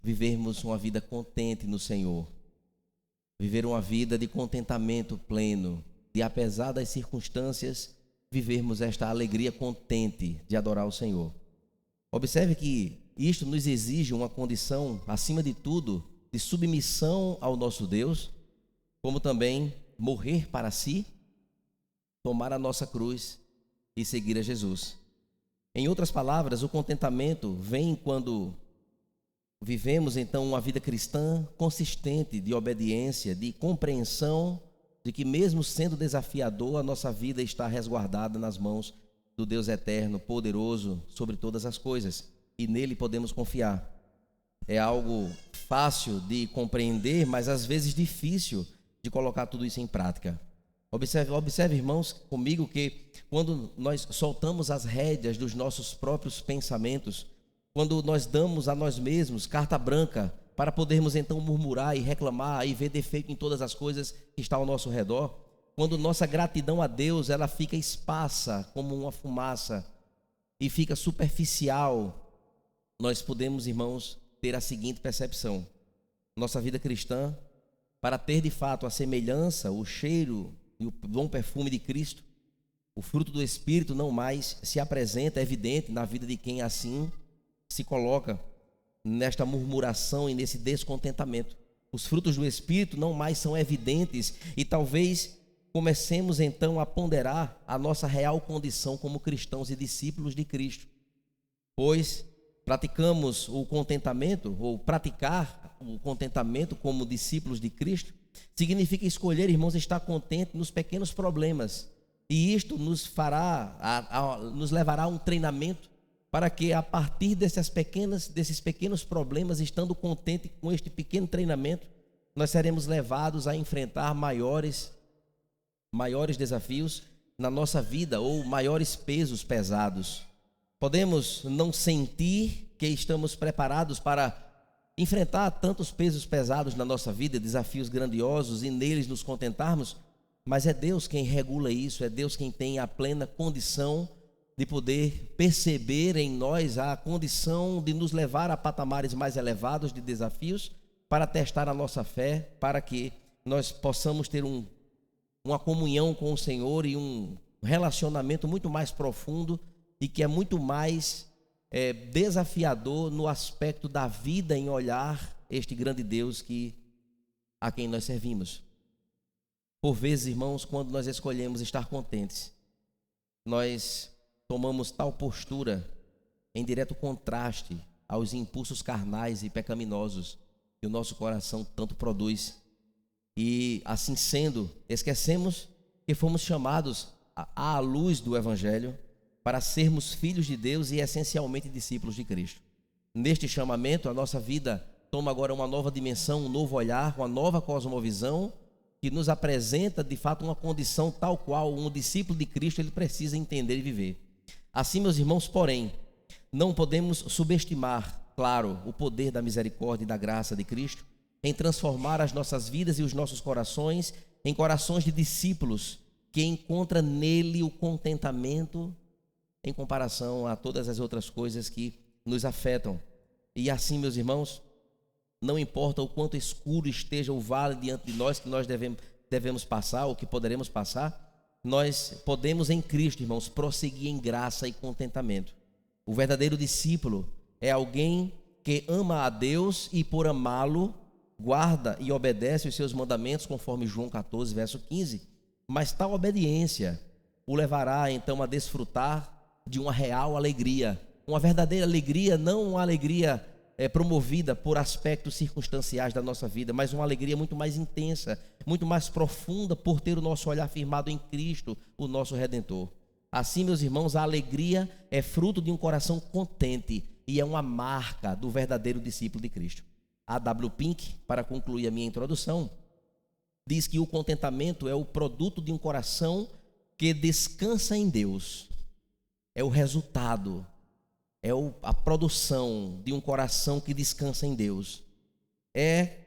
vivermos uma vida contente no Senhor, viver uma vida de contentamento pleno, de apesar das circunstâncias, vivermos esta alegria contente de adorar o Senhor. Observe que isto nos exige uma condição, acima de tudo, de submissão ao nosso Deus, como também morrer para si, tomar a nossa cruz e seguir a Jesus. Em outras palavras, o contentamento vem quando vivemos então uma vida cristã consistente de obediência, de compreensão de que mesmo sendo desafiador, a nossa vida está resguardada nas mãos do Deus eterno, poderoso sobre todas as coisas, e nele podemos confiar. É algo fácil de compreender, mas às vezes difícil de colocar tudo isso em prática. Observe, irmãos, comigo que quando nós soltamos as rédeas dos nossos próprios pensamentos, quando nós damos a nós mesmos carta branca para podermos então murmurar e reclamar e ver defeito em todas as coisas que estão ao nosso redor, quando nossa gratidão a Deus ela fica esparsa como uma fumaça e fica superficial, nós podemos, irmãos, ter a seguinte percepção: nossa vida cristã, para ter de fato a semelhança, o cheiro e o bom perfume de Cristo, o fruto do Espírito não mais se apresenta evidente na vida de quem assim se coloca nesta murmuração e nesse descontentamento. Os frutos do Espírito não mais são evidentes e talvez comecemos então a ponderar a nossa real condição como cristãos e discípulos de Cristo, pois praticamos o contentamento, ou praticar o contentamento como discípulos de Cristo, significa escolher, irmãos, estar contente nos pequenos problemas. E isto nos nos levará a um treinamento para que a partir desses pequenos problemas, estando contente com este pequeno treinamento, nós seremos levados a enfrentar maiores desafios na nossa vida, ou maiores pesos pesados. Podemos não sentir que estamos preparados para enfrentar tantos pesos pesados na nossa vida, desafios grandiosos, e neles nos contentarmos, mas é Deus quem regula isso, é Deus quem tem a plena condição de poder perceber em nós a condição de nos levar a patamares mais elevados de desafios, para testar a nossa fé, para que nós possamos ter uma comunhão com o Senhor e um relacionamento muito mais profundo e que é muito mais desafiador no aspecto da vida, em olhar este grande Deus a quem nós servimos. Por vezes, irmãos, quando nós escolhemos estar contentes, nós tomamos tal postura em direto contraste aos impulsos carnais e pecaminosos que o nosso coração tanto produz. E assim sendo, esquecemos que fomos chamados à luz do Evangelho para sermos filhos de Deus e essencialmente discípulos de Cristo. Neste chamamento, a nossa vida toma agora uma nova dimensão, um novo olhar, uma nova cosmovisão, que nos apresenta de fato uma condição tal qual um discípulo de Cristo ele precisa entender e viver. Assim, meus irmãos, porém, não podemos subestimar, claro, o poder da misericórdia e da graça de Cristo em transformar as nossas vidas e os nossos corações em corações de discípulos que encontram nele o contentamento em comparação a todas as outras coisas que nos afetam. E assim, meus irmãos, não importa o quanto escuro esteja o vale diante de nós, que nós devemos passar, ou que poderemos passar, nós podemos em Cristo, irmãos, prosseguir em graça e contentamento. O verdadeiro discípulo é alguém que ama a Deus e por amá-lo, guarda e obedece os seus mandamentos, conforme João 14, verso 15. Mas tal obediência o levará então a desfrutar de uma real alegria, uma verdadeira alegria, não uma alegria promovida por aspectos circunstanciais da nossa vida, mas uma alegria muito mais intensa, muito mais profunda, por ter o nosso olhar firmado em Cristo, o nosso Redentor. Assim, meus irmãos, a alegria é fruto de um coração contente e é uma marca do verdadeiro discípulo de Cristo. A W. Pink, para concluir a minha introdução, diz que o contentamento é o produto de um coração que descansa em Deus. É o resultado, a produção de um coração que descansa em Deus. É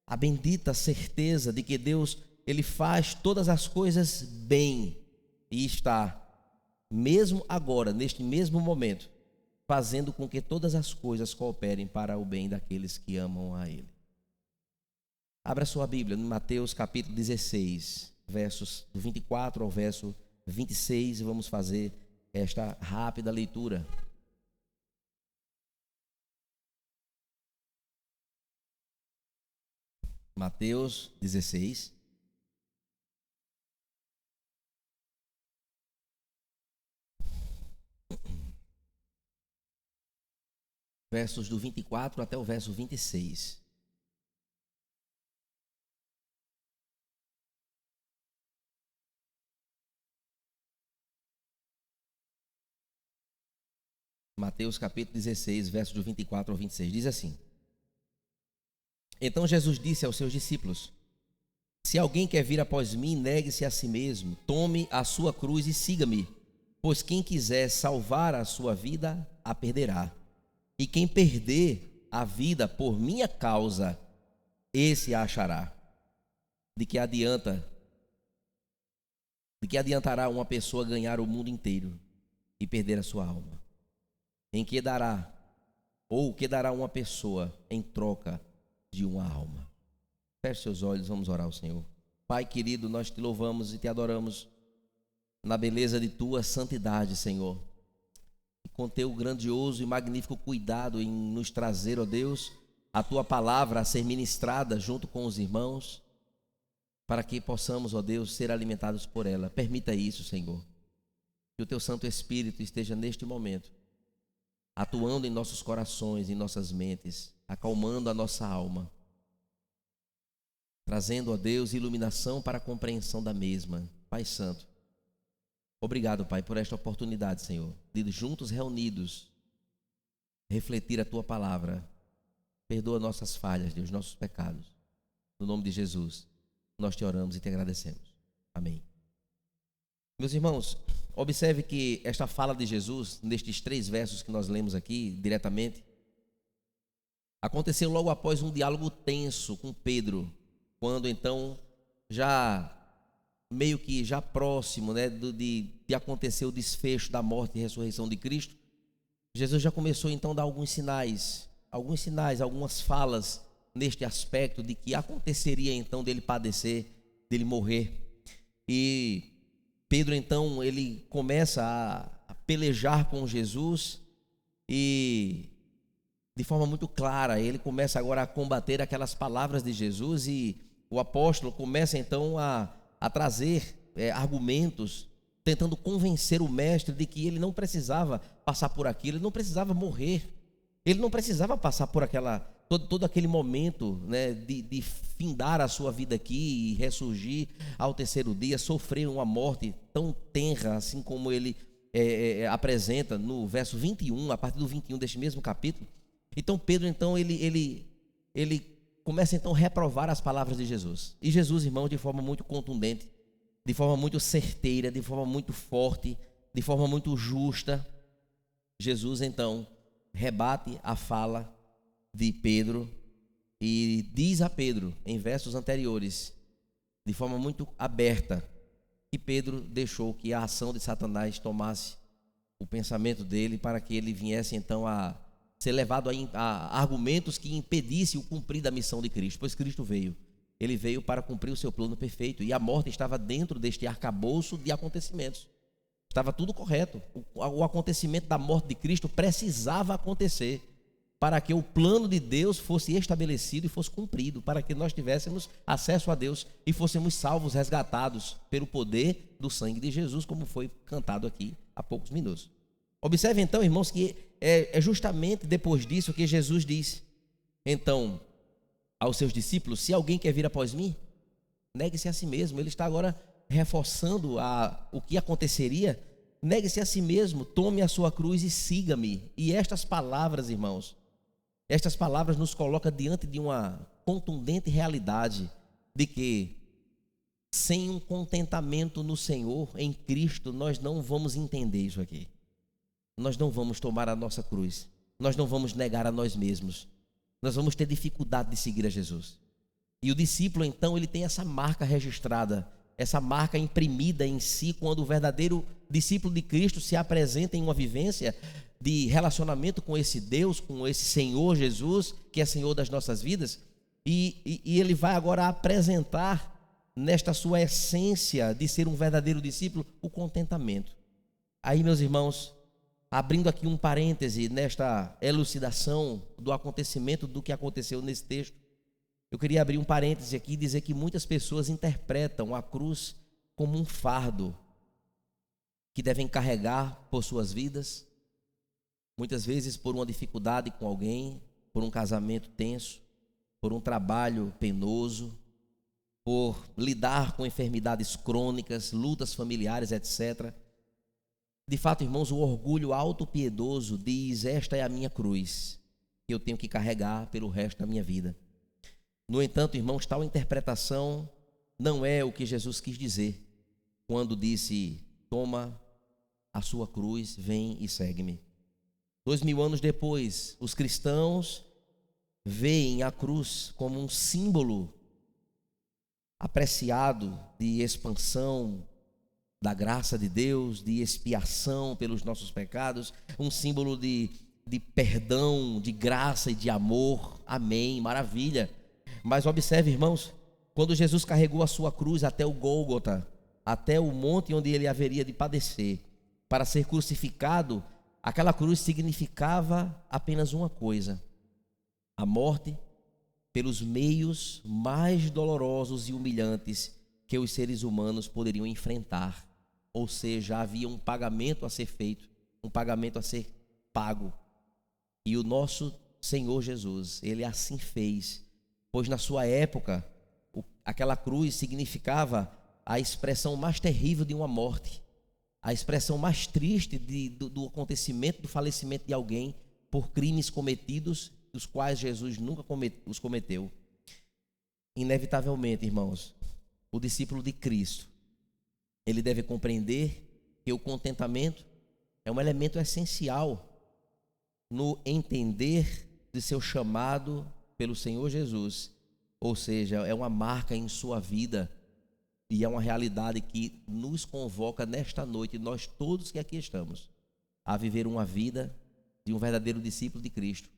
a bendita certeza de que Deus, ele faz todas as coisas bem e está, mesmo agora, neste mesmo momento, fazendo com que todas as coisas cooperem para o bem daqueles que amam a Ele. Abra sua Bíblia em Mateus capítulo 16, versos do 24 ao verso 26, e vamos fazer esta rápida leitura. Mateus 16. Versos do 24 até o verso 26. Mateus capítulo 16, versos do 24 ao 26. Diz assim: Então Jesus disse aos seus discípulos: Se alguém quer vir após mim, negue-se a si mesmo, tome a sua cruz e siga-me. Pois quem quiser salvar a sua vida, a perderá. E quem perder a vida por minha causa, esse a achará. De que adiantará uma pessoa ganhar o mundo inteiro e perder a sua alma? O que dará uma pessoa em troca de uma alma? Feche seus olhos, vamos orar ao Senhor. Pai querido, nós te louvamos e te adoramos na beleza de tua santidade, Senhor. E com teu grandioso e magnífico cuidado em nos trazer, ó Deus, a tua palavra a ser ministrada junto com os irmãos, para que possamos, ó Deus, ser alimentados por ela. Permita isso, Senhor. Que o teu Santo Espírito esteja neste momento, atuando em nossos corações, em nossas mentes, acalmando a nossa alma, trazendo, ó Deus, iluminação para a compreensão da mesma. Pai Santo, obrigado, Pai, por esta oportunidade, Senhor, de juntos reunidos refletir a tua palavra. Perdoa nossas falhas, Deus, nossos pecados. No nome de Jesus, nós te oramos e te agradecemos. Amém. Meus irmãos, observe que esta fala de Jesus, nestes 3 versos que nós lemos aqui diretamente, aconteceu logo após um diálogo tenso com Pedro, quando então já meio que já próximo, né, de acontecer o desfecho da morte e ressurreição de Cristo, Jesus já começou então a dar alguns sinais, algumas falas neste aspecto de que aconteceria então dele padecer, dele morrer. E Pedro então ele começa a pelejar com Jesus e de forma muito clara ele começa agora a combater aquelas palavras de Jesus, e o apóstolo começa então a trazer argumentos, tentando convencer o mestre de que ele não precisava passar por aquilo, ele não precisava morrer, ele não precisava passar por todo aquele momento, né, de findar a sua vida aqui e ressurgir ao terceiro dia, sofrer uma morte tão tenra, assim como ele apresenta no verso 21, a partir do 21 deste mesmo capítulo. Então Pedro, então, ele começa então a reprovar as palavras de Jesus. E Jesus, irmão, de forma muito contundente, de forma muito certeira, de forma muito forte, de forma muito justa, Jesus então rebate a fala de Pedro e diz a Pedro, em versos anteriores, de forma muito aberta, que Pedro deixou que a ação de Satanás tomasse o pensamento dele, para que ele viesse então a ser levado a argumentos que impedissem o cumprir da missão de Cristo, pois Cristo veio. Ele veio para cumprir o seu plano perfeito, e a morte estava dentro deste arcabouço de acontecimentos. Estava tudo correto. O acontecimento da morte de Cristo precisava acontecer para que o plano de Deus fosse estabelecido e fosse cumprido, para que nós tivéssemos acesso a Deus e fôssemos salvos, resgatados pelo poder do sangue de Jesus, como foi cantado aqui há poucos minutos. Observe então, irmãos, que é justamente depois disso que Jesus disse então aos seus discípulos: se alguém quer vir após mim, negue-se a si mesmo. Ele está agora reforçando o que aconteceria. Negue-se a si mesmo, tome a sua cruz e siga-me. E estas palavras, irmãos, estas palavras nos colocam diante de uma contundente realidade de que sem um contentamento no Senhor, em Cristo, nós não vamos entender isso aqui. Nós não vamos tomar a nossa cruz, nós não vamos negar a nós mesmos, nós vamos ter dificuldade de seguir a Jesus. E o discípulo então, ele tem essa marca registrada essa marca imprimida em si, quando o verdadeiro discípulo de Cristo se apresenta em uma vivência de relacionamento com esse Deus, com esse Senhor Jesus, que é Senhor das nossas vidas, e ele vai agora apresentar, nesta sua essência de ser um verdadeiro discípulo, o contentamento. Aí, meus irmãos, abrindo aqui um parêntese nesta elucidação do acontecimento, do que aconteceu nesse texto, eu queria abrir um parêntese aqui e dizer que muitas pessoas interpretam a cruz como um fardo que devem carregar por suas vidas, muitas vezes por uma dificuldade com alguém, por um casamento tenso, por um trabalho penoso, por lidar com enfermidades crônicas, lutas familiares, etc. De fato, irmãos, o orgulho autopiedoso diz: esta é a minha cruz, que eu tenho que carregar pelo resto da minha vida. No entanto, irmãos, tal interpretação não é o que Jesus quis dizer quando disse: toma a sua cruz, vem e segue-me. 2000 anos depois, os cristãos veem a cruz como um símbolo apreciado de expansão da graça de Deus, de expiação pelos nossos pecados, um símbolo de perdão, de graça e de amor. Amém, maravilha. Mas observe, irmãos, quando Jesus carregou a sua cruz até o Gólgota, até o monte onde ele haveria de padecer, para ser crucificado, aquela cruz significava apenas uma coisa: a morte pelos meios mais dolorosos e humilhantes que os seres humanos poderiam enfrentar. Ou seja, havia um pagamento a ser feito, um pagamento a ser pago. E o nosso Senhor Jesus, ele assim fez, pois na sua época, aquela cruz significava a expressão mais terrível de uma morte, a expressão mais triste do acontecimento, do falecimento de alguém por crimes cometidos, dos quais Jesus nunca os cometeu. Inevitavelmente, irmãos, o discípulo de Cristo, ele deve compreender que o contentamento é um elemento essencial no entender de seu chamado pelo Senhor Jesus. Ou seja, é uma marca em sua vida e é uma realidade que nos convoca nesta noite, nós todos que aqui estamos, a viver uma vida de um verdadeiro discípulo de Cristo,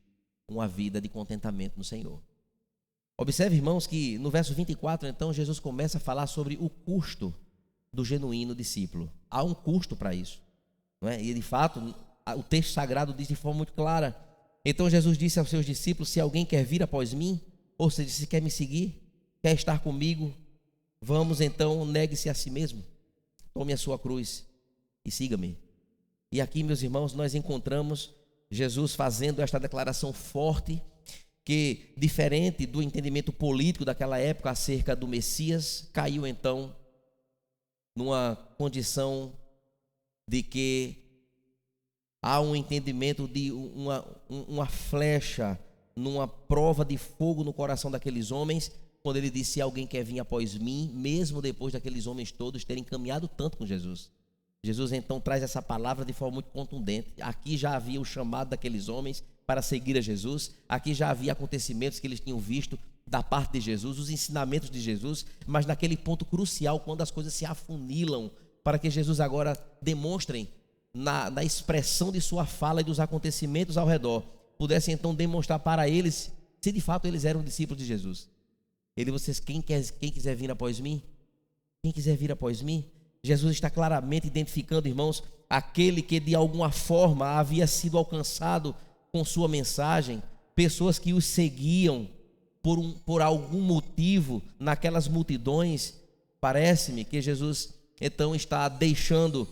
uma vida de contentamento no Senhor. Observe, irmãos, que no verso 24, então, Jesus começa a falar sobre o custo do genuíno discípulo. Há um custo para isso, não é? E de fato, o texto sagrado diz de forma muito clara. Então Jesus disse aos seus discípulos: se alguém quer vir após mim, ou seja, se quer me seguir, quer estar comigo, vamos então, negue-se a si mesmo, tome a sua cruz e siga-me. E aqui, meus irmãos, nós encontramos Jesus fazendo esta declaração forte, que, diferente do entendimento político daquela época acerca do Messias, caiu então numa condição de que há um entendimento de uma flecha, numa prova de fogo no coração daqueles homens, quando ele disse: se alguém quer vir após mim, mesmo depois daqueles homens todos terem caminhado tanto com Jesus. Jesus então traz essa palavra de forma muito contundente. Aqui já havia o chamado daqueles homens para seguir a Jesus, aqui já havia acontecimentos que eles tinham visto da parte de Jesus, os ensinamentos de Jesus, mas naquele ponto crucial, quando as coisas se afunilam, para que Jesus agora demonstre na expressão de sua fala e dos acontecimentos ao redor, pudesse então demonstrar para eles se de fato eles eram discípulos de Jesus. Quem quiser vir após mim, quem quiser vir após mim, Jesus está claramente identificando, irmãos, aquele que de alguma forma havia sido alcançado com sua mensagem, pessoas que os seguiam por algum motivo naquelas multidões. Parece-me que Jesus então está deixando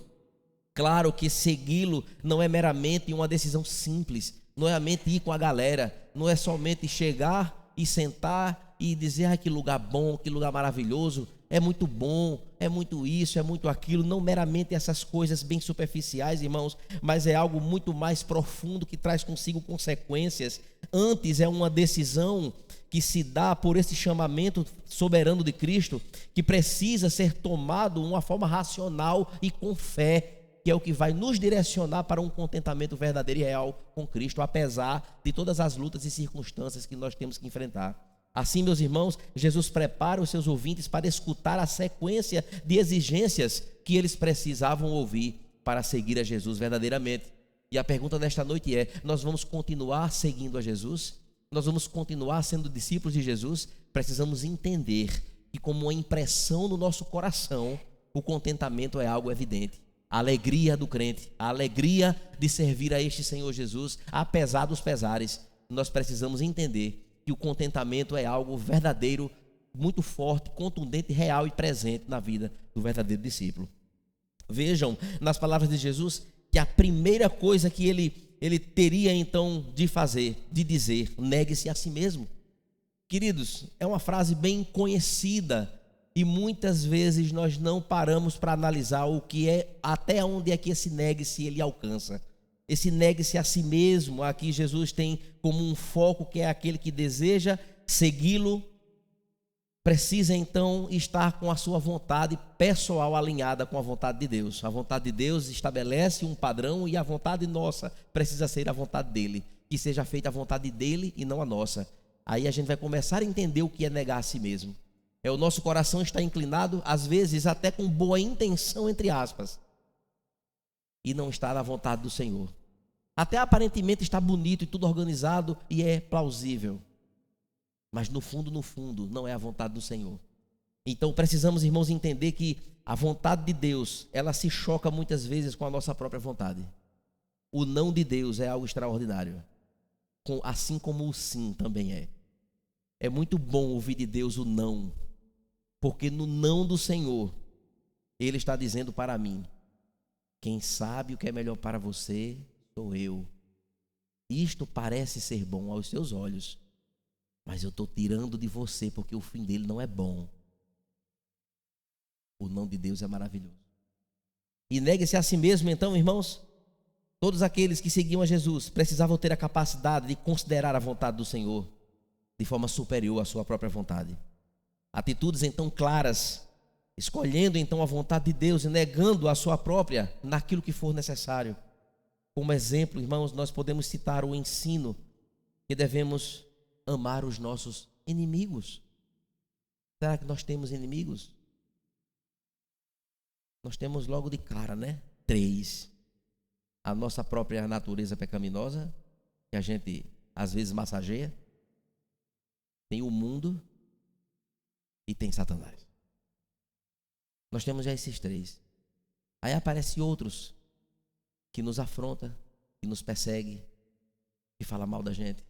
claro que segui-lo não é meramente uma decisão simples, não é somente ir com a galera, não é somente chegar e sentar e dizer: ah, que lugar bom, que lugar maravilhoso, é muito bom, é muito isso, é muito aquilo. Não meramente essas coisas bem superficiais, irmãos, mas é algo muito mais profundo que traz consigo consequências. Antes é uma decisão que se dá por esse chamamento soberano de Cristo, que precisa ser tomado de uma forma racional e com fé, que é o que vai nos direcionar para um contentamento verdadeiro e real com Cristo, apesar de todas as lutas e circunstâncias que nós temos que enfrentar. Assim, meus irmãos, Jesus prepara os seus ouvintes para escutar a sequência de exigências que eles precisavam ouvir para seguir a Jesus verdadeiramente. E a pergunta desta noite é: nós vamos continuar seguindo a Jesus? Nós vamos continuar sendo discípulos de Jesus? Precisamos entender que, como uma impressão no nosso coração, o contentamento é algo evidente. A alegria do crente, a alegria de servir a este Senhor Jesus, apesar dos pesares. Nós precisamos entender que o contentamento é algo verdadeiro, muito forte, contundente, real e presente na vida do verdadeiro discípulo. Vejam nas palavras de Jesus que a primeira coisa que ele teria então de fazer, de dizer: negue-se a si mesmo. Queridos, é uma frase bem conhecida e muitas vezes nós não paramos para analisar o que é, até onde é que esse negue-se ele alcança. Esse negue-se a si mesmo, aqui Jesus tem como um foco que é aquele que deseja segui-lo, precisa então estar com a sua vontade pessoal alinhada com a vontade de Deus. A vontade de Deus estabelece um padrão e a vontade nossa precisa ser a vontade dele, que seja feita a vontade dele e não a nossa. Aí a gente vai começar a entender o que é negar a si mesmo. O nosso coração está inclinado, às vezes até com boa intenção, entre aspas, e não está na vontade do Senhor. Até aparentemente está bonito e tudo organizado e é plausível, mas no fundo, não é a vontade do Senhor. Então precisamos, irmãos, entender que a vontade de Deus, ela se choca muitas vezes com a nossa própria vontade. O não de Deus é algo extraordinário, assim como o sim também é. É muito bom ouvir de Deus o não, porque no não do Senhor, Ele está dizendo para mim: quem sabe o que é melhor para você sou eu. Isto parece ser bom aos seus olhos, mas eu estou tirando de você porque o fim dele não é bom. O não de Deus é maravilhoso. E negue-se a si mesmo, então, irmãos. Todos aqueles que seguiam a Jesus precisavam ter a capacidade de considerar a vontade do Senhor de forma superior à sua própria vontade. Atitudes então claras, escolhendo então a vontade de Deus e negando a sua própria naquilo que for necessário. Como exemplo, irmãos, nós podemos citar o ensino que devemos amar os nossos inimigos. Será que nós temos inimigos? Nós temos logo de cara, né? 3. A nossa própria natureza pecaminosa, que a gente às vezes massageia. Tem o mundo e tem Satanás. Nós temos já esses 3. Aí aparecem outros que nos afronta, que nos persegue, que fala mal da gente,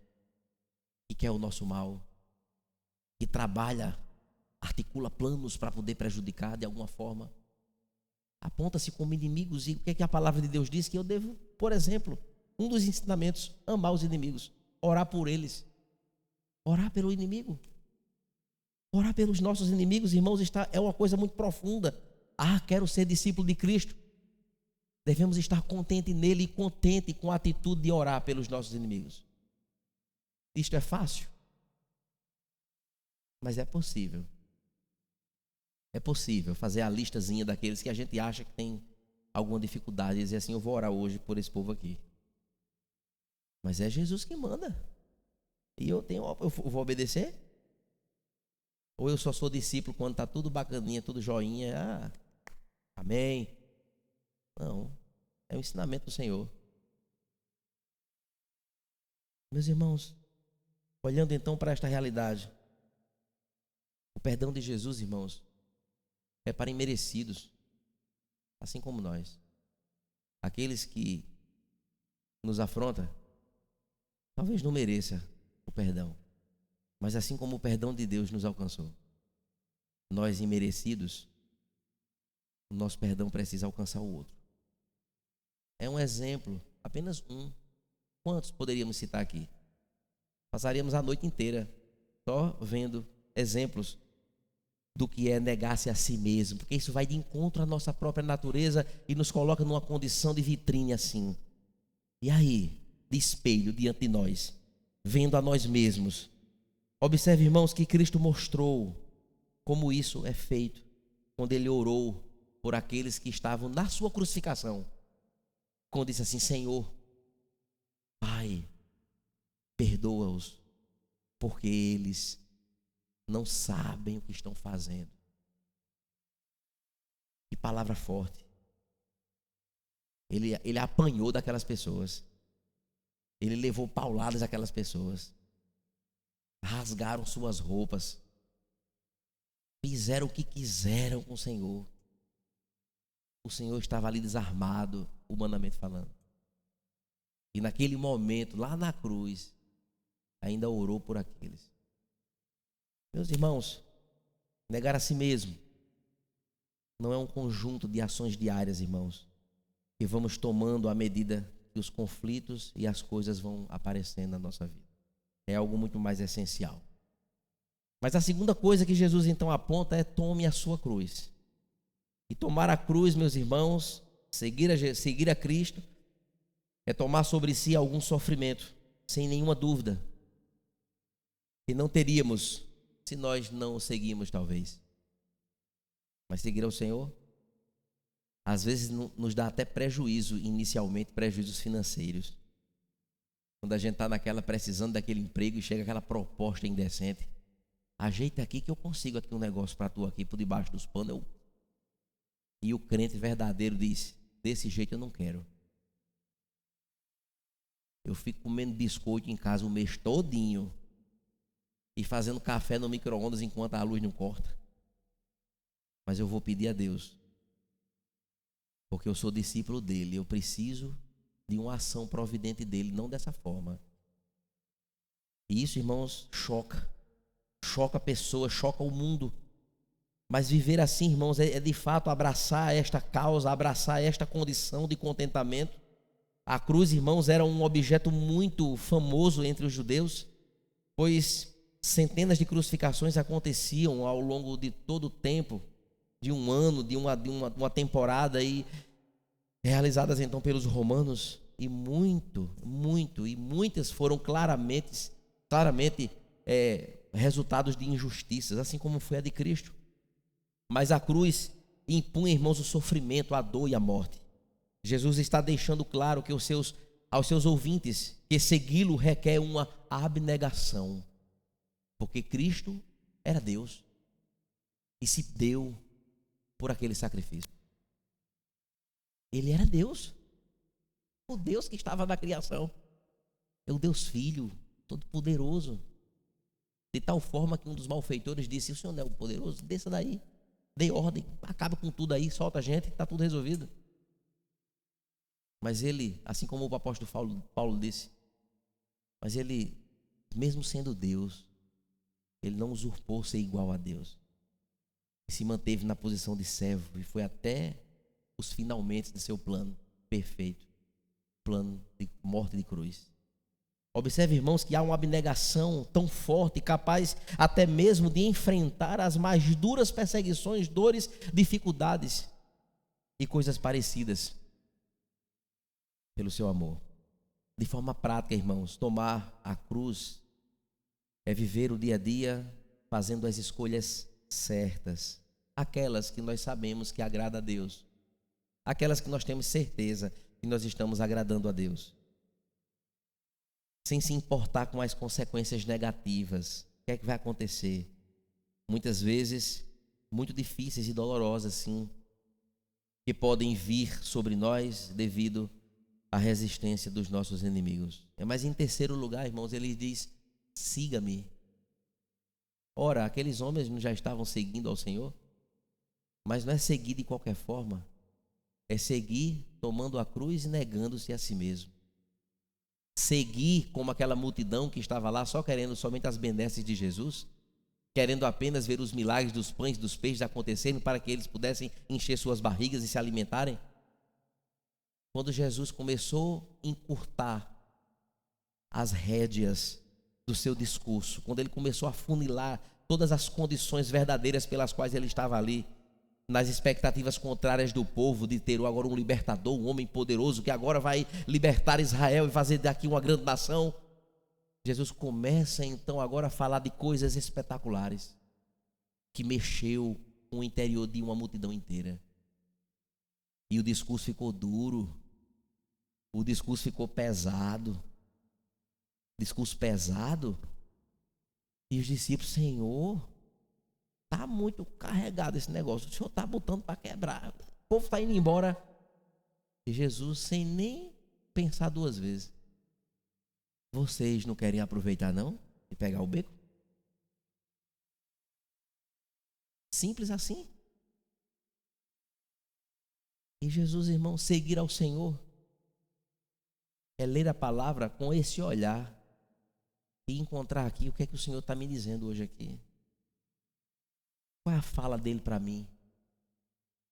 que quer o nosso mal, que trabalha, articula planos para poder prejudicar de alguma forma. Aponta-se como inimigos. E o que é que a palavra de Deus diz? Que eu devo, por exemplo, um dos ensinamentos, amar os inimigos, orar por eles, orar pelo inimigo, orar pelos nossos inimigos, irmãos, é uma coisa muito profunda. Quero ser discípulo de Cristo. Devemos estar contente nele e contente com a atitude de orar pelos nossos inimigos. Isto é fácil, mas é possível. É possível fazer a listazinha daqueles que a gente acha que tem alguma dificuldade e dizer assim: eu vou orar hoje por esse povo aqui. Mas é Jesus que manda. E eu vou obedecer? Ou eu só sou discípulo quando está tudo bacaninha, tudo joinha? Amém. Não, é o ensinamento do Senhor. Meus irmãos, olhando então para esta realidade, o perdão de Jesus, irmãos, é para imerecidos, assim como nós. Aqueles que nos afrontam, talvez não mereça o perdão, mas assim como o perdão de Deus nos alcançou, nós imerecidos, o nosso perdão precisa alcançar o outro. É um exemplo, apenas um. Quantos poderíamos citar aqui? Passaríamos a noite inteira só vendo exemplos do que é negar-se a si mesmo, porque isso vai de encontro à nossa própria natureza e nos coloca numa condição de vitrine assim. E aí, de espelho diante de nós, vendo a nós mesmos. Observe, irmãos, que Cristo mostrou como isso é feito quando Ele orou por aqueles que estavam na sua crucificação. Quando disse assim: Senhor, Pai, perdoa-os, porque eles não sabem o que estão fazendo. Que palavra forte. Ele apanhou daquelas pessoas. Ele levou pauladas daquelas pessoas. Rasgaram suas roupas. Fizeram o que quiseram com o Senhor. O Senhor estava ali desarmado, humanamente falando. E naquele momento, lá na cruz, ainda orou por aqueles. Meus irmãos, negar a si mesmo não é um conjunto de ações diárias, irmãos, que vamos tomando à medida que os conflitos e as coisas vão aparecendo na nossa vida. É algo muito mais essencial. Mas a segunda coisa que Jesus então aponta é: tome a sua cruz. E tomar a cruz, meus irmãos, seguir a Cristo, é tomar sobre si algum sofrimento, sem nenhuma dúvida. E não teríamos se nós não o seguimos, talvez. Mas seguir ao Senhor, às vezes nos dá até prejuízo, inicialmente, prejuízos financeiros. Quando a gente está naquela, precisando daquele emprego e chega aquela proposta indecente. Ajeita aqui que eu consigo aqui um negócio para tu aqui, por debaixo dos panos. E o crente verdadeiro diz: desse jeito eu não quero. Eu fico comendo biscoito em casa o mês todinho e fazendo café no micro-ondas enquanto a luz não corta. Mas eu vou pedir a Deus, porque eu sou discípulo dele. Eu preciso de uma ação providente dele, não dessa forma. E isso, irmãos, choca a pessoa, choca o mundo. Mas viver assim, irmãos, é de fato abraçar esta causa, abraçar esta condição de contentamento. A cruz, irmãos, era um objeto muito famoso entre os judeus, pois centenas de crucificações aconteciam ao longo de todo o tempo, de um ano, de uma temporada, e realizadas então pelos romanos, e muitas foram claramente resultados de injustiças, assim como foi a de Cristo. Mas a cruz impunha, irmãos, o sofrimento, a dor e a morte. Jesus está deixando claro que aos seus ouvintes que segui-lo requer uma abnegação, porque Cristo era Deus e se deu por aquele sacrifício. Ele era Deus, o Deus que estava na criação, é o Deus Filho, todo-poderoso, de tal forma que um dos malfeitores disse: o Senhor não é o poderoso? Desça daí, dê ordem, acaba com tudo aí, solta a gente, está tudo resolvido. Mas ele, assim como o apóstolo Paulo disse, mas ele, mesmo sendo Deus, ele não usurpou ser igual a Deus. E se manteve na posição de servo e foi até os finalmente de seu plano perfeito, plano de morte de cruz. Observe, irmãos, que há uma abnegação tão forte, capaz até mesmo de enfrentar as mais duras perseguições, dores, dificuldades e coisas parecidas pelo seu amor. De forma prática, irmãos, tomar a cruz é viver o dia a dia fazendo as escolhas certas, aquelas que nós sabemos que agrada a Deus, aquelas que nós temos certeza que nós estamos agradando a Deus, sem se importar com as consequências negativas. O que é que vai acontecer? Muitas vezes, muito difíceis e dolorosas, sim, que podem vir sobre nós devido à resistência dos nossos inimigos. Mas em terceiro lugar, irmãos, ele diz: siga-me. Ora, aqueles homens já estavam seguindo ao Senhor, mas não é seguir de qualquer forma, é seguir tomando a cruz e negando-se a si mesmo. Seguir como aquela multidão que estava lá só querendo somente as benesses de Jesus, querendo apenas ver os milagres dos pães e dos peixes acontecerem para que eles pudessem encher suas barrigas e se alimentarem. Quando Jesus começou a encurtar as rédeas do seu discurso, quando ele começou a funilar todas as condições verdadeiras pelas quais ele estava ali, nas expectativas contrárias do povo de ter agora um libertador, um homem poderoso que agora vai libertar Israel e fazer daqui uma grande nação, Jesus começa então agora a falar de coisas espetaculares que mexeu com o interior de uma multidão inteira. E o discurso ficou duro, o discurso ficou pesado. Discurso pesado. E os discípulos: Senhor, está muito carregado esse negócio, o senhor está botando para quebrar, o povo está indo embora. E Jesus, sem nem pensar duas vezes: vocês não querem aproveitar não? E pegar o beco? Simples assim. E Jesus, irmão, seguir ao Senhor é ler a palavra com esse olhar e encontrar aqui o que é que o Senhor está me dizendo hoje aqui. Qual é a fala dele para mim?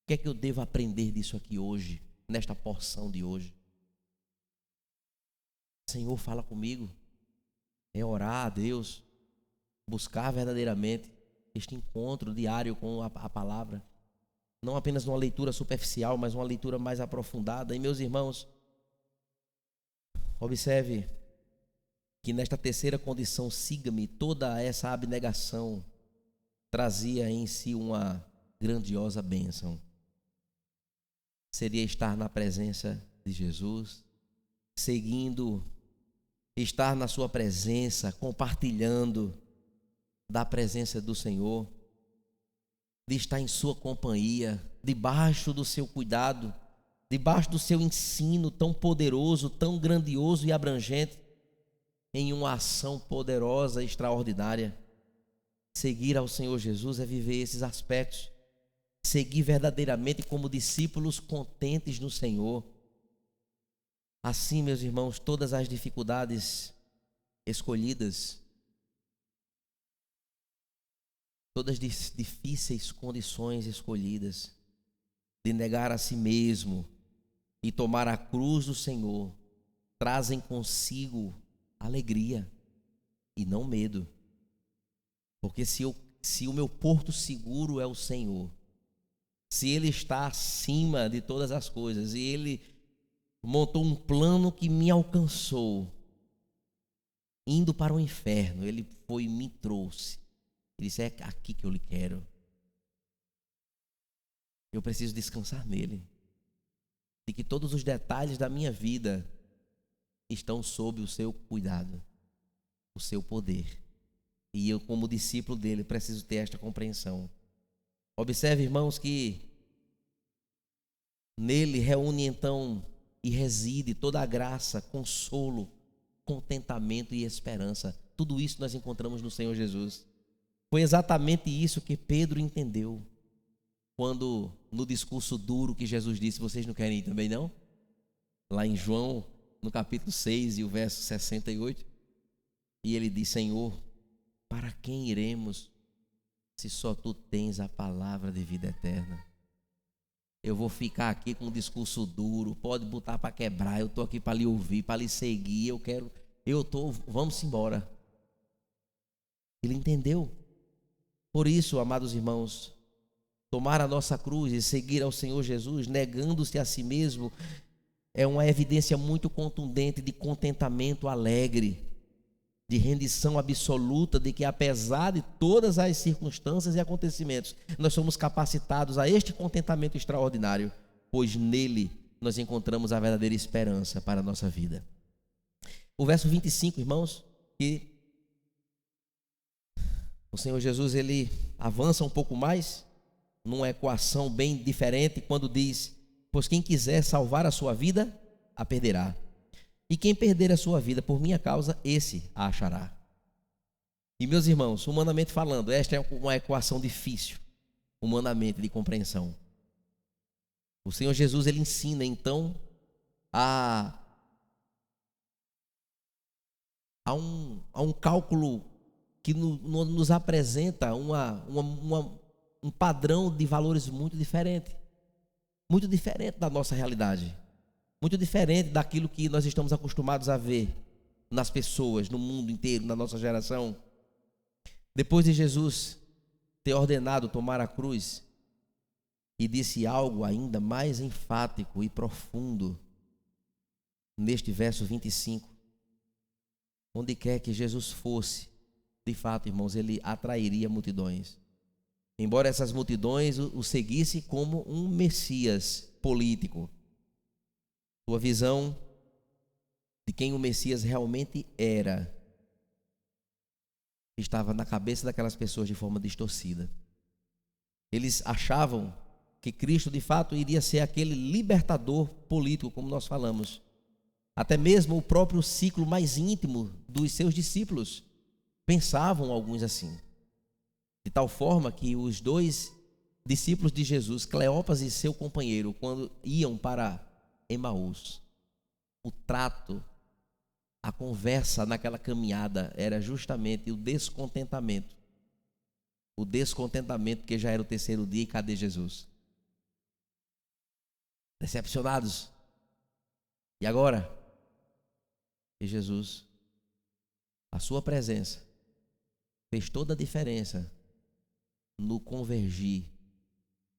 O que é que eu devo aprender disso aqui hoje, nesta porção de hoje? Senhor, fala comigo. É orar a Deus, buscar verdadeiramente este encontro diário com a palavra. Não apenas uma leitura superficial, mas uma leitura mais aprofundada. E meus irmãos, observe que nesta terceira condição, siga-me, toda essa abnegação trazia em si uma grandiosa bênção. Seria estar na presença de Jesus, seguindo, estar na sua presença, compartilhando da presença do Senhor, de estar em sua companhia, debaixo do seu cuidado, debaixo do seu ensino tão poderoso, tão grandioso e abrangente, em uma ação poderosa, extraordinária. Seguir ao Senhor Jesus é viver esses aspectos, seguir verdadeiramente como discípulos contentes no Senhor. Assim, meus irmãos, todas as dificuldades escolhidas, todas as difíceis condições escolhidas, de negar a si mesmo e tomar a cruz do Senhor, trazem consigo alegria e não medo. Porque se o meu porto seguro é o Senhor, se Ele está acima de todas as coisas e Ele montou um plano que me alcançou, indo para o inferno, Ele foi e me trouxe. Ele disse: é aqui que eu lhe quero. Eu preciso descansar nele, de que todos os detalhes da minha vida estão sob o seu cuidado, o seu poder. E eu, como discípulo dele, preciso ter esta compreensão. Observe, irmãos, que nele reúne então e reside toda a graça, consolo, contentamento e esperança. Tudo isso nós encontramos no Senhor Jesus. Foi exatamente isso que Pedro entendeu quando, no discurso duro que Jesus disse: vocês não querem ir também não? Lá em João, no capítulo 6 e o verso 68. E ele diz: Senhor, para quem iremos, se só tu tens a palavra de vida eterna? Eu vou ficar aqui com um discurso duro, pode botar para quebrar, eu estou aqui para lhe ouvir, para lhe seguir, vamos embora. Ele entendeu. Por isso, amados irmãos, tomar a nossa cruz e seguir ao Senhor Jesus, negando-se a si mesmo, é uma evidência muito contundente de contentamento alegre, de rendição absoluta, de que apesar de todas as circunstâncias e acontecimentos, nós somos capacitados a este contentamento extraordinário, pois nele nós encontramos a verdadeira esperança para a nossa vida. O verso 25, irmãos, que o Senhor Jesus, ele avança um pouco mais, numa equação bem diferente, quando diz: pois quem quiser salvar a sua vida, a perderá. E quem perder a sua vida por minha causa, esse a achará. E meus irmãos, humanamente falando, esta é uma equação difícil, humanamente, de compreensão. O Senhor Jesus, ele ensina então a um cálculo que nos apresenta um padrão de valores muito diferente da nossa realidade, muito diferente daquilo que nós estamos acostumados a ver nas pessoas, no mundo inteiro, na nossa geração. Depois de Jesus ter ordenado tomar a cruz, e disse algo ainda mais enfático e profundo neste verso 25. Onde quer que Jesus fosse, de fato, irmãos, ele atrairia multidões. Embora essas multidões o seguissem como um Messias político. Sua visão de quem o Messias realmente era estava na cabeça daquelas pessoas de forma distorcida. Eles achavam que Cristo de fato iria ser aquele libertador político, como nós falamos. Até mesmo o próprio ciclo mais íntimo dos seus discípulos pensavam alguns assim. De tal forma que os dois discípulos de Jesus, Cleopas e seu companheiro, quando iam para Emaús, o trato, a conversa naquela caminhada era justamente o descontentamento. O descontentamento, porque já era o terceiro dia e cadê Jesus? Decepcionados. E agora? E Jesus, a sua presença, fez toda a diferença no convergir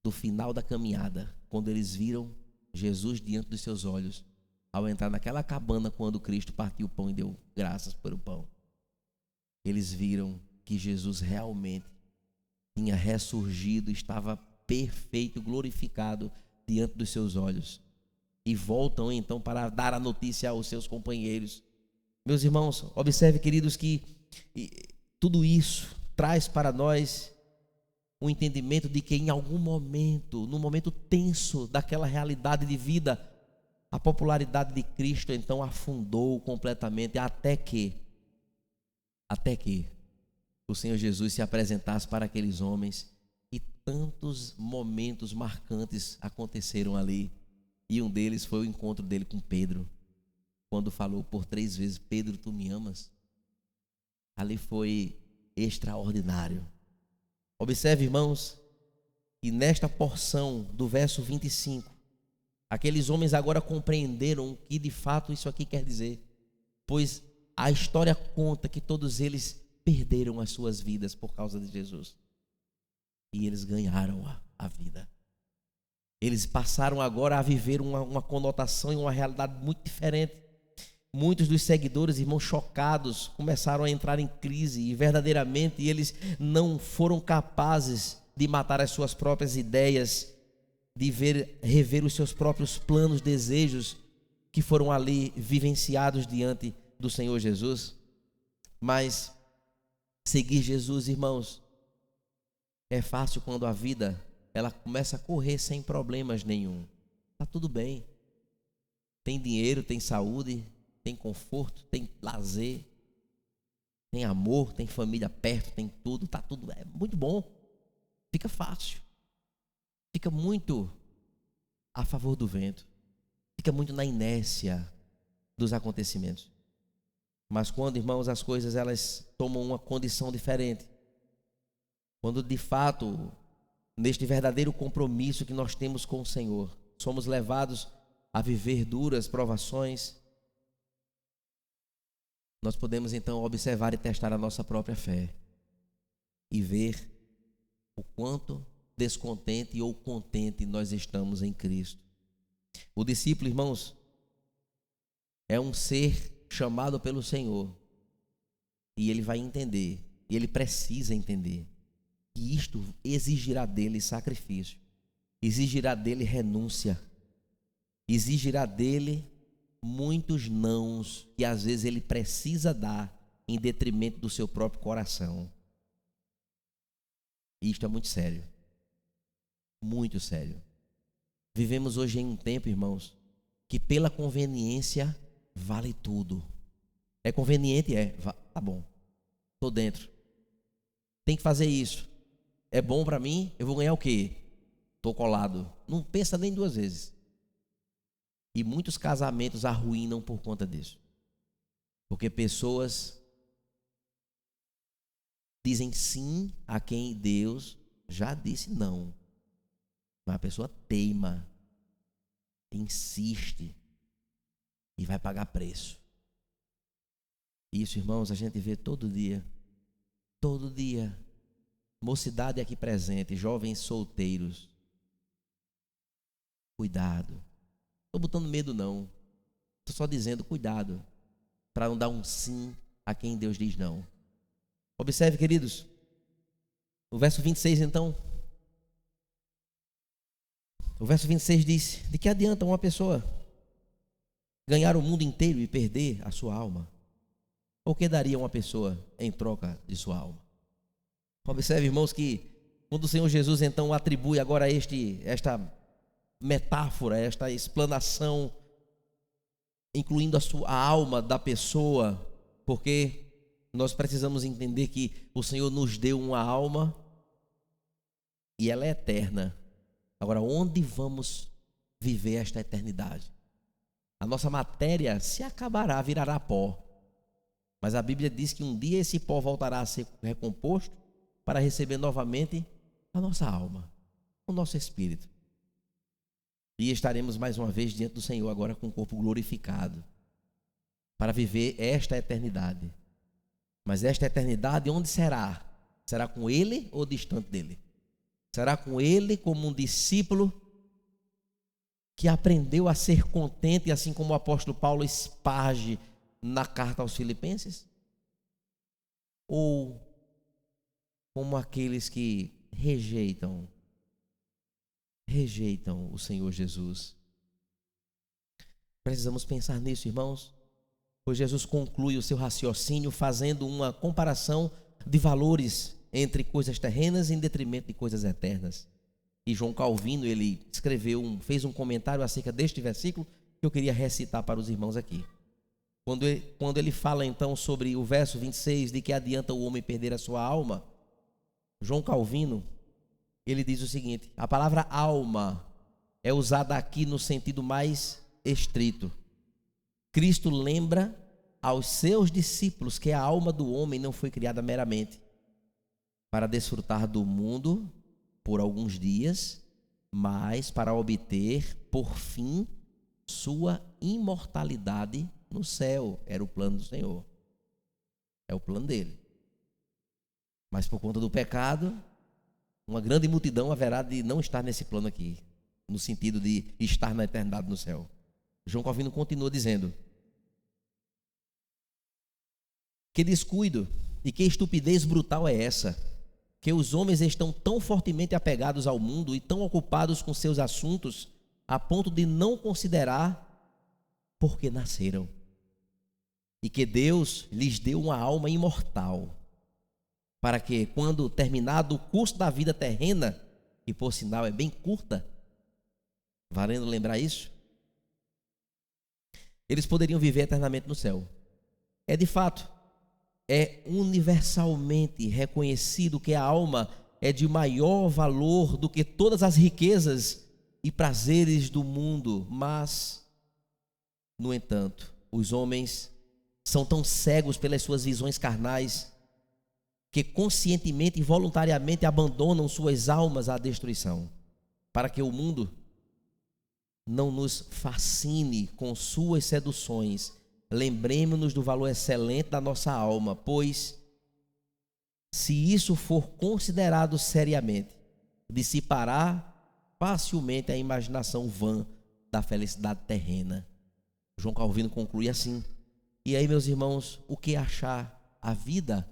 do final da caminhada, quando eles viram Jesus diante dos seus olhos, ao entrar naquela cabana quando Cristo partiu o pão e deu graças pelo pão. Eles viram que Jesus realmente tinha ressurgido, estava perfeito, glorificado diante dos seus olhos. E voltam então para dar a notícia aos seus companheiros. Meus irmãos, observe, queridos, que tudo isso traz para nós o entendimento de que em algum momento, no momento tenso daquela realidade de vida, a popularidade de Cristo então afundou completamente, até que o Senhor Jesus se apresentasse para aqueles homens, e tantos momentos marcantes aconteceram ali, e um deles foi o encontro dele com Pedro, quando falou por 3 vezes: Pedro, tu me amas? Ali foi extraordinário. Observe, irmãos, que nesta porção do verso 25, aqueles homens agora compreenderam o que de fato isso aqui quer dizer, pois a história conta que todos eles perderam as suas vidas por causa de Jesus, e eles ganharam a vida. Eles passaram agora a viver uma conotação e uma realidade muito diferente. Muitos dos seguidores, irmãos, chocados, começaram a entrar em crise, e verdadeiramente eles não foram capazes de matar as suas próprias ideias, de rever os seus próprios planos, desejos que foram ali vivenciados diante do Senhor Jesus. Mas seguir Jesus, irmãos, é fácil quando a vida ela começa a correr sem problemas nenhum. Está tudo bem. Tem dinheiro, tem saúde, tem conforto, tem lazer, tem amor, tem família perto, tem tudo, está tudo, é muito bom. Fica fácil. Fica muito a favor do vento. Fica muito na inércia dos acontecimentos. Mas quando, irmãos, as coisas elas tomam uma condição diferente, quando de fato, neste verdadeiro compromisso que nós temos com o Senhor, somos levados a viver duras provações, nós podemos então observar e testar a nossa própria fé e ver o quanto descontente ou contente nós estamos em Cristo. O discípulo, irmãos, é um ser chamado pelo Senhor, e ele vai entender, e ele precisa entender que isto exigirá dele sacrifício, exigirá dele renúncia, exigirá dele muitos nãos que às vezes ele precisa dar em detrimento do seu próprio coração. E isto é muito sério, muito sério. Vivemos hoje em um tempo, irmãos, que pela conveniência vale tudo. É conveniente? Tá bom, estou dentro, tem que fazer isso. É bom para mim, eu vou ganhar o quê? Estou colado. Não pensa nem 2 vezes. E muitos casamentos arruinam por conta disso. Porque pessoas dizem sim a quem Deus já disse não. Mas a pessoa teima, insiste e vai pagar preço. Isso, irmãos, a gente vê todo dia. Todo dia. Mocidade aqui presente, jovens solteiros. Cuidado. Estou botando medo não. Estou só dizendo cuidado, para não dar um sim a quem Deus diz não. Observe, queridos, o verso 26 então. O verso 26 diz: de que adianta uma pessoa ganhar o mundo inteiro e perder a sua alma? Ou que daria uma pessoa em troca de sua alma? Observe, irmãos, que Quando o Senhor Jesus então atribui agora esta metáfora, esta explanação, incluindo a alma da pessoa, porque nós precisamos entender que o Senhor nos deu uma alma e ela é eterna. Agora, onde vamos viver esta eternidade? A nossa matéria se acabará, virará pó. Mas a Bíblia diz que um dia esse pó voltará a ser recomposto para receber novamente a nossa alma, o nosso espírito. E estaremos mais uma vez diante do Senhor agora com o corpo glorificado para viver esta eternidade. Mas esta eternidade onde será? Será com Ele ou distante dele? Será com Ele como um discípulo que aprendeu a ser contente, assim como o apóstolo Paulo esparge na carta aos Filipenses? Ou como aqueles que rejeitam o Senhor Jesus? Precisamos pensar nisso, irmãos, pois Jesus conclui o seu raciocínio fazendo uma comparação de valores entre coisas terrenas em detrimento de coisas eternas. E João Calvino, ele fez um comentário acerca deste versículo que eu queria recitar para os irmãos aqui. Quando ele fala então sobre o verso 26, de que adianta o homem perder a sua alma, João Calvino, ele diz o seguinte: a palavra alma é usada aqui no sentido mais estrito. Cristo lembra aos seus discípulos que a alma do homem não foi criada meramente para desfrutar do mundo por alguns dias, mas para obter, por fim, sua imortalidade no céu. Era o plano do Senhor. É o plano dele. Mas por conta do pecado, uma grande multidão haverá de não estar nesse plano aqui, no sentido de estar na eternidade no céu. João Calvino continua dizendo: que descuido e que estupidez brutal é essa, que os homens estão tão fortemente apegados ao mundo e tão ocupados com seus assuntos, a ponto de não considerar por que nasceram, e que Deus lhes deu uma alma imortal, para que, quando terminado o curso da vida terrena, que por sinal é bem curta, valendo lembrar isso, eles poderiam viver eternamente no céu. É de fato, é universalmente reconhecido que a alma é de maior valor do que todas as riquezas e prazeres do mundo, mas, no entanto, os homens são tão cegos pelas suas visões carnais que conscientemente e voluntariamente abandonam suas almas à destruição, para que o mundo não nos fascine com suas seduções. Lembremos-nos do valor excelente da nossa alma, pois, se isso for considerado seriamente, dissipará facilmente a imaginação vã da felicidade terrena. João Calvino conclui assim. E aí, meus irmãos, o que achar a vida?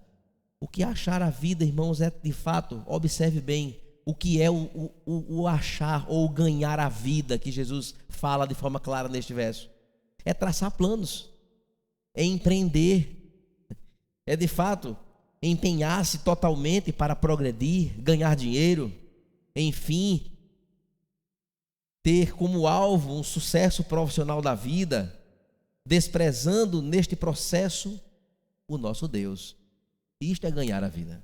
O que achar a vida, irmãos, é de fato, observe bem, o que é o achar ou ganhar a vida que Jesus fala de forma clara neste verso. É traçar planos, é empreender, é de fato empenhar-se totalmente para progredir, ganhar dinheiro, enfim, ter como alvo um sucesso profissional da vida, desprezando neste processo o nosso Deus. Isto é ganhar a vida.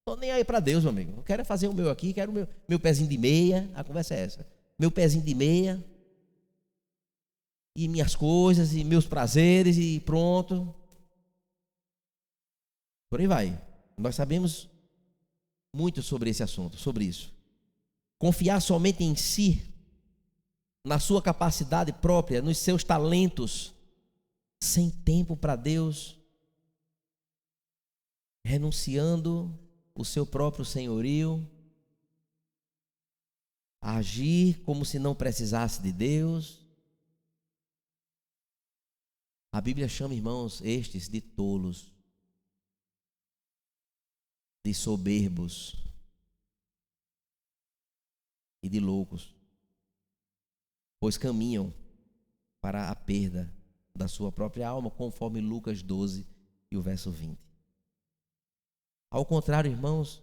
Estou nem aí para Deus, meu amigo. Eu quero fazer o meu aqui, quero o meu pezinho de meia. A conversa é essa. Meu pezinho de meia. E minhas coisas, e meus prazeres, e pronto. Por aí vai. Nós sabemos muito sobre esse assunto, sobre isso. Confiar somente em si, na sua capacidade própria, nos seus talentos, sem tempo para Deus, renunciando o seu próprio senhorio, agir como se não precisasse de Deus. A Bíblia chama, irmãos, estes de tolos, de soberbos e de loucos, pois caminham para a perda da sua própria alma, conforme Lucas 12 e o verso 20. Ao contrário, irmãos,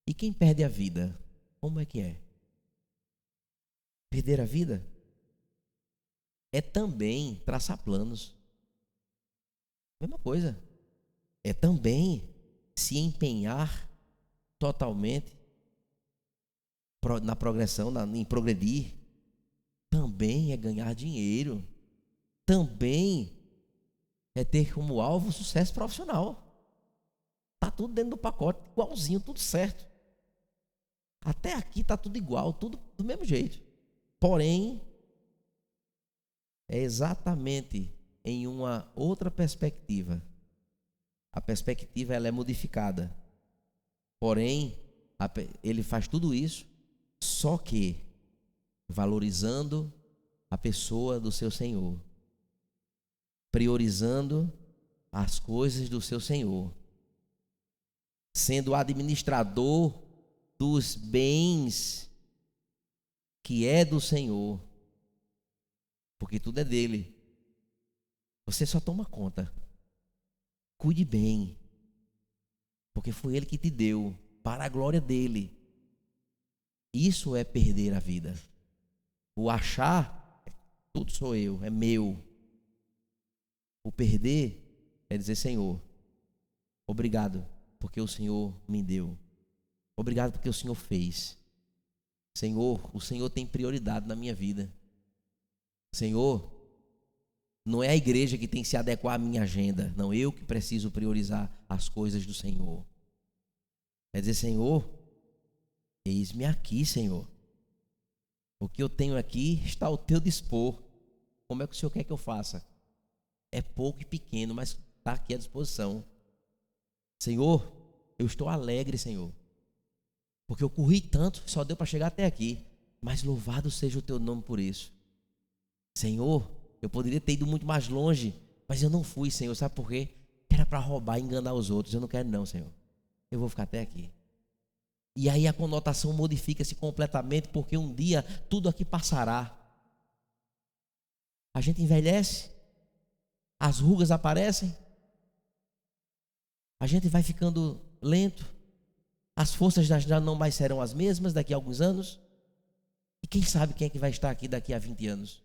E quem perde a vida, como é que é? Perder a vida é também traçar planos. Mesma coisa. É também se empenhar totalmente na progressão, em progredir. Também é ganhar dinheiro. Também é ter como alvo o sucesso profissional. Está tudo dentro do pacote, igualzinho, tudo certo. Até aqui está tudo igual, tudo do mesmo jeito. Porém, é exatamente em uma outra perspectiva. A perspectiva ela é modificada. Porém, ele faz tudo isso, só que valorizando a pessoa do seu Senhor, priorizando as coisas do seu Senhor, sendo administrador dos bens que é do Senhor, porque tudo é dele. Você só toma conta. Cuide bem, porque foi ele que te deu, para a glória dele. Isso é perder a vida. O achar, tudo sou eu, é meu. O perder é dizer: Senhor, obrigado porque o Senhor me deu. Obrigado porque o Senhor fez. Senhor, o Senhor tem prioridade na minha vida. Senhor, não é a igreja que tem que se adequar à minha agenda. Não, eu que preciso priorizar as coisas do Senhor. É dizer: Senhor, eis-me aqui, Senhor. O que eu tenho aqui está ao teu dispor. Como é que o Senhor quer que eu faça? É pouco e pequeno, mas está aqui à disposição. Senhor, eu estou alegre, Senhor, porque eu corri tanto, só deu para chegar até aqui. Mas louvado seja o teu nome por isso. Senhor, eu poderia ter ido muito mais longe, mas eu não fui, Senhor. Sabe por quê? Era para roubar e enganar os outros. Eu não quero não, Senhor. Eu vou ficar até aqui. E aí a conotação modifica-se completamente, porque um dia tudo aqui passará. A gente envelhece, as rugas aparecem, a gente vai ficando lento, as forças já não mais serão as mesmas daqui a alguns anos. E quem sabe quem é que vai estar aqui daqui a 20 anos?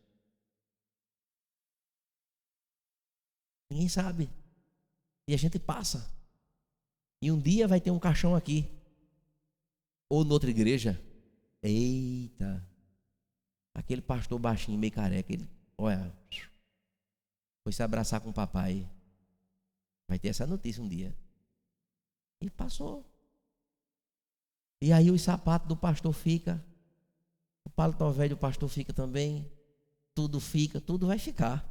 Ninguém sabe. E a gente passa. E um dia vai ter um caixão aqui, ou noutra igreja. Eita, aquele pastor baixinho, meio careca, ele, olha, foi se abraçar com o papai. Vai ter essa notícia um dia. E passou. E aí os sapatos do pastor fica, o paletó velho do pastor fica também. Tudo fica, tudo vai ficar.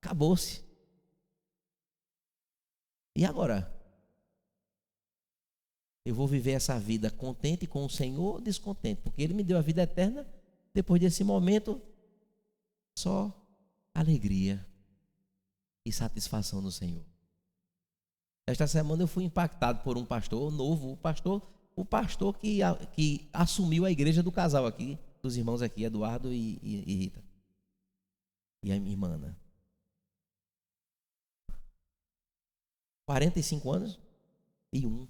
Acabou-se. E agora? Eu vou viver essa vida contente com o Senhor ou descontente? Porque Ele me deu a vida eterna. Depois desse momento, só alegria e satisfação no Senhor. Esta semana eu fui impactado por um pastor novo, o pastor que assumiu a igreja do casal aqui, dos irmãos aqui, Eduardo e Rita. E a minha irmã Ana. 45 anos e um.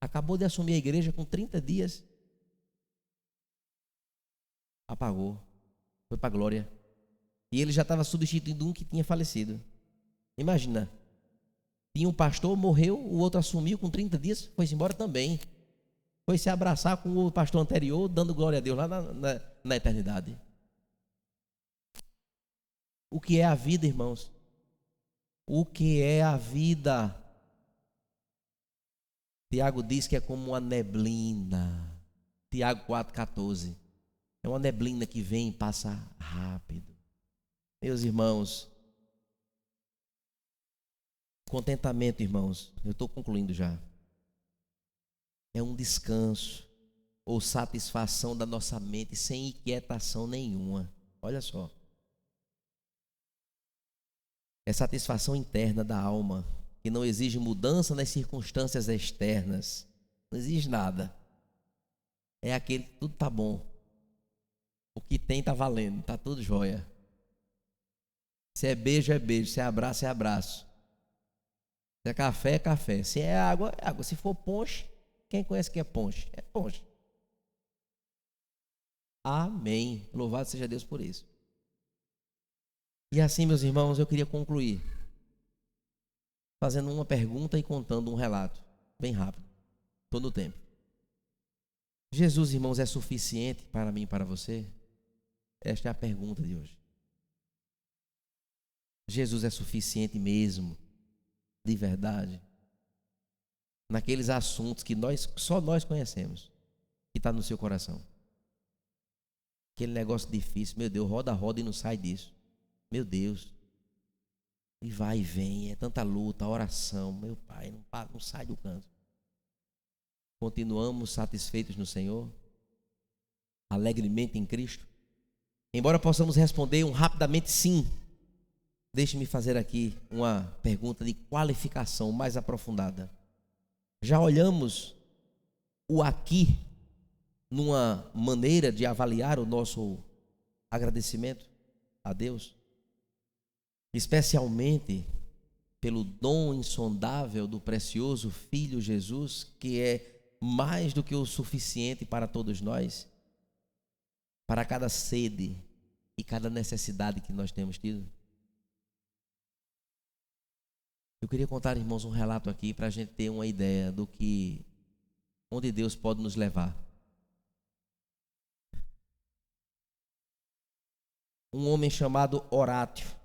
Acabou de assumir a igreja com 30 dias. Apagou. Foi para a glória. E ele já estava substituindo um que tinha falecido. Imagina. Tinha um pastor, morreu, o outro assumiu com 30 dias, foi-se embora também. Foi se abraçar com o pastor anterior, dando glória a Deus lá na eternidade. O que é a vida, irmãos? O que é a vida? Tiago diz que é como uma neblina. Tiago 4,14. É uma neblina que vem e passa rápido. Meus irmãos, contentamento, irmãos, eu estou concluindo já. É um descanso ou satisfação da nossa mente sem inquietação nenhuma. Olha só. É satisfação interna da alma, que não exige mudança nas circunstâncias externas. Não exige nada. É aquele que tudo está bom. O que tem está valendo, está tudo jóia. Se é beijo, é beijo. Se é abraço, é abraço. Se é café, é café. Se é água, é água. Se for ponche, Quem conhece que é ponche? É ponche. Amém. Louvado seja Deus por isso. E assim, meus irmãos, eu queria concluir fazendo uma pergunta e contando um relato, bem rápido, todo o tempo. Jesus, irmãos, é suficiente para mim e para você? Esta é a pergunta de hoje. Jesus é suficiente mesmo, de verdade, naqueles assuntos que só nós conhecemos, que está no seu coração. Aquele negócio difícil, meu Deus, roda e não sai disso. Meu Deus. E vai e vem, é tanta luta, oração, meu Pai, não sai do canto. Continuamos satisfeitos no Senhor, alegremente em Cristo? Embora possamos responder rapidamente sim, deixe-me fazer aqui uma pergunta de qualificação mais aprofundada. Já olhamos o aqui numa maneira de avaliar o nosso agradecimento a Deus? Especialmente pelo dom insondável do precioso Filho Jesus, que é mais do que o suficiente para todos nós, para cada sede e cada necessidade que nós temos tido. Eu queria contar, irmãos, um relato aqui para a gente ter uma ideia do que, onde Deus pode nos levar. Um homem chamado Horátio.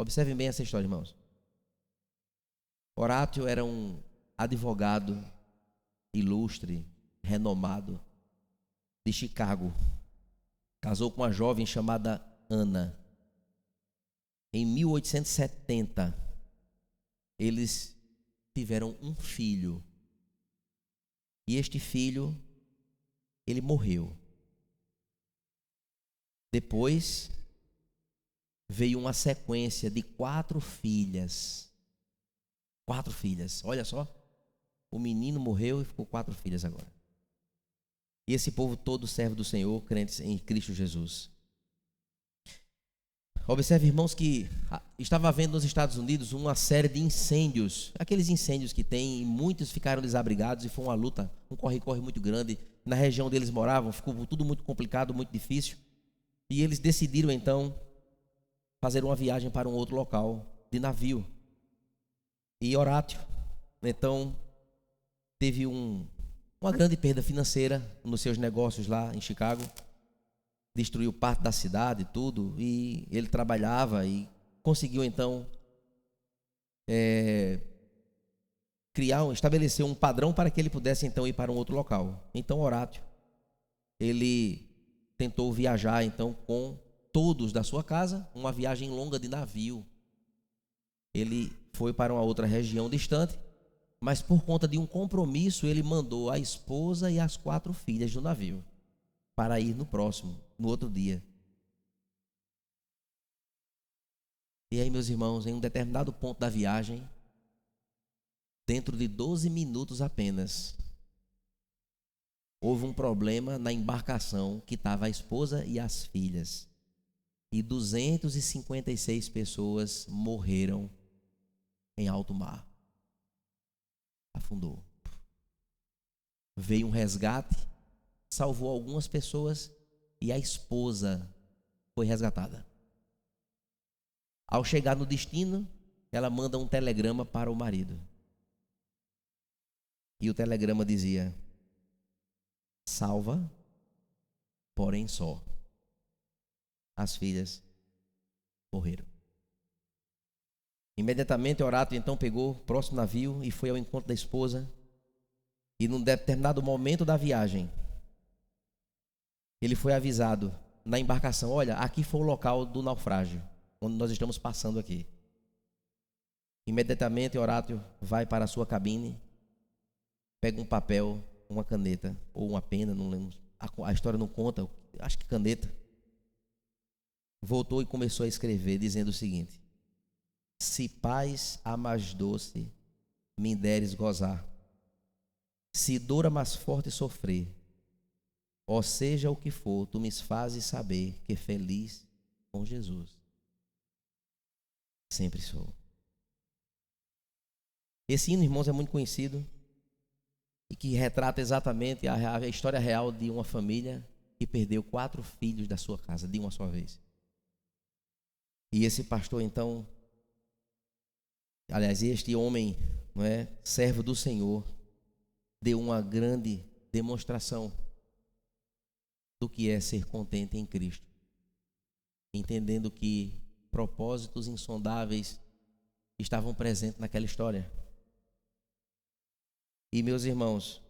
Observem bem essa história, irmãos. Horátio era um advogado ilustre, renomado, de Chicago. Casou com uma jovem chamada Ana. Em 1870, eles tiveram um filho. E este filho, ele morreu. Depois veio uma sequência de 4 filhas. 4 filhas, olha só. O menino morreu e ficou 4 filhas agora. E esse povo todo servo do Senhor, crentes em Cristo Jesus. Observe, irmãos, que estava havendo nos Estados Unidos uma série de incêndios. Aqueles incêndios que tem, e muitos ficaram desabrigados e foi uma luta, um corre-corre muito grande. Na região onde eles moravam, ficou tudo muito complicado, muito difícil. E eles decidiram, então, fazer uma viagem para um outro local de navio. E Horátio, então, teve uma grande perda financeira nos seus negócios lá em Chicago. Destruiu parte da cidade, tudo, e ele trabalhava e conseguiu, então, estabelecer um padrão para que ele pudesse, então, ir para um outro local. Então, Horátio, ele tentou viajar, então, com todos da sua casa, uma viagem longa de navio. Ele foi para uma outra região distante, mas por conta de um compromisso, ele mandou a esposa e as 4 filhas do navio para ir no outro dia. E aí, meus irmãos, em um determinado ponto da viagem, dentro de 12 minutos apenas, houve um problema na embarcação que estava a esposa e as filhas. E 256 pessoas morreram em alto mar. Afundou. Veio um resgate, salvou algumas pessoas e a esposa foi resgatada. Ao chegar no destino, ela manda um telegrama para o marido. E o telegrama dizia: salva, porém só. As filhas morreram. Imediatamente Horátio então pegou o próximo navio e foi ao encontro da esposa. E num determinado momento da viagem, ele foi avisado na embarcação: olha, aqui foi o local do naufrágio, onde nós estamos passando aqui. Imediatamente Horátio vai para a sua cabine, pega um papel, uma caneta ou uma pena, não lembro, a história não conta, acho que caneta. Voltou e começou a escrever, dizendo o seguinte: se paz a mais doce me deres gozar, se dor a mais forte sofrer, ou seja o que for, tu me fazes saber que feliz com Jesus sempre sou. Esse hino, irmãos, é muito conhecido. e que retrata exatamente a história real de uma família que perdeu 4 filhos da sua casa de uma só vez. E esse pastor, então, aliás, este homem, não é, servo do Senhor, deu uma grande demonstração do que é ser contente em Cristo, entendendo que propósitos insondáveis estavam presentes naquela história. E, meus irmãos,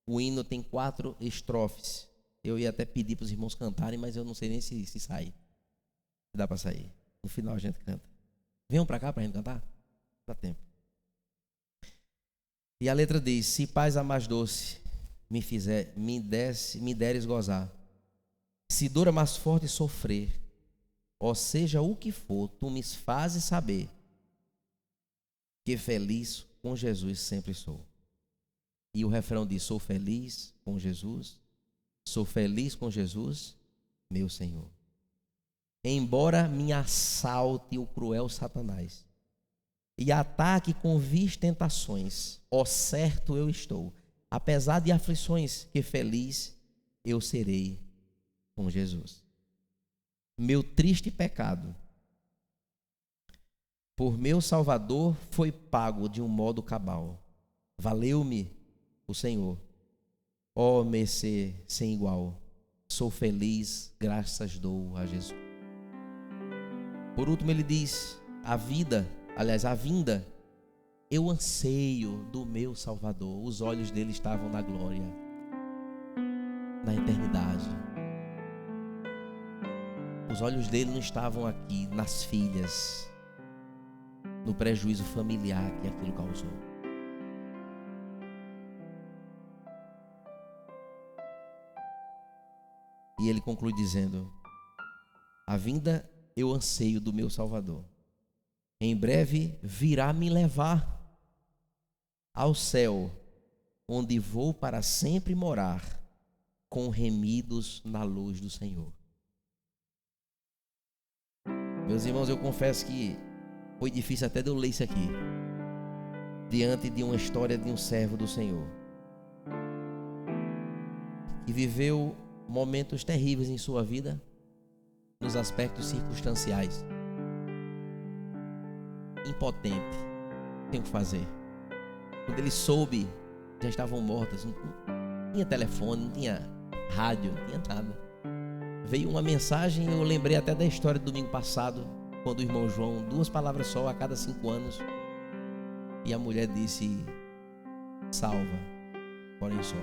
o hino tem 4 estrofes. Eu ia até pedir para os irmãos cantarem, mas eu não sei nem se sai. Se dá para sair. No final a gente canta. Venham para cá para a gente cantar? Dá tempo. E a letra diz: se paz a mais doce me deres gozar, se dor a mais forte sofrer, ou seja o que for, tu me fazes saber que feliz com Jesus sempre sou. E o refrão diz: sou feliz com Jesus, meu Senhor. Embora me assalte o cruel Satanás e ataque com vis tentações, ó certo eu estou, apesar de aflições, que feliz eu serei com Jesus. Meu triste pecado por meu Salvador foi pago de um modo cabal. Valeu-me o Senhor, ó mercê sem igual. Sou feliz, graças dou a Jesus. Por último ele diz: a vinda, eu anseio do meu Salvador. Os olhos dele estavam na glória, na eternidade. Os olhos dele não estavam aqui nas filhas, no prejuízo familiar que aquilo causou. E ele conclui dizendo: a vinda eu anseio do meu Salvador. Em breve virá me levar ao céu, onde vou para sempre morar, com remidos na luz do Senhor. Meus irmãos, eu confesso que foi difícil até de eu ler isso aqui, diante de uma história de um servo do Senhor, que viveu momentos terríveis em sua vida, nos aspectos circunstanciais. Impotente, tem o que fazer. Quando ele soube, já estavam mortas. Não tinha telefone, não tinha rádio, não tinha nada. Veio uma mensagem, eu lembrei até da história do domingo passado, quando o irmão João, 2 palavras só a cada 5 anos, e a mulher disse: salva, porém só.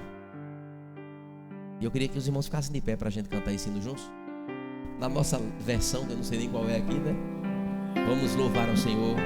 E eu queria que os irmãos ficassem de pé para a gente cantar esse hino juntos. Na nossa versão, que eu não sei nem qual é aqui, né? Vamos louvar ao Senhor.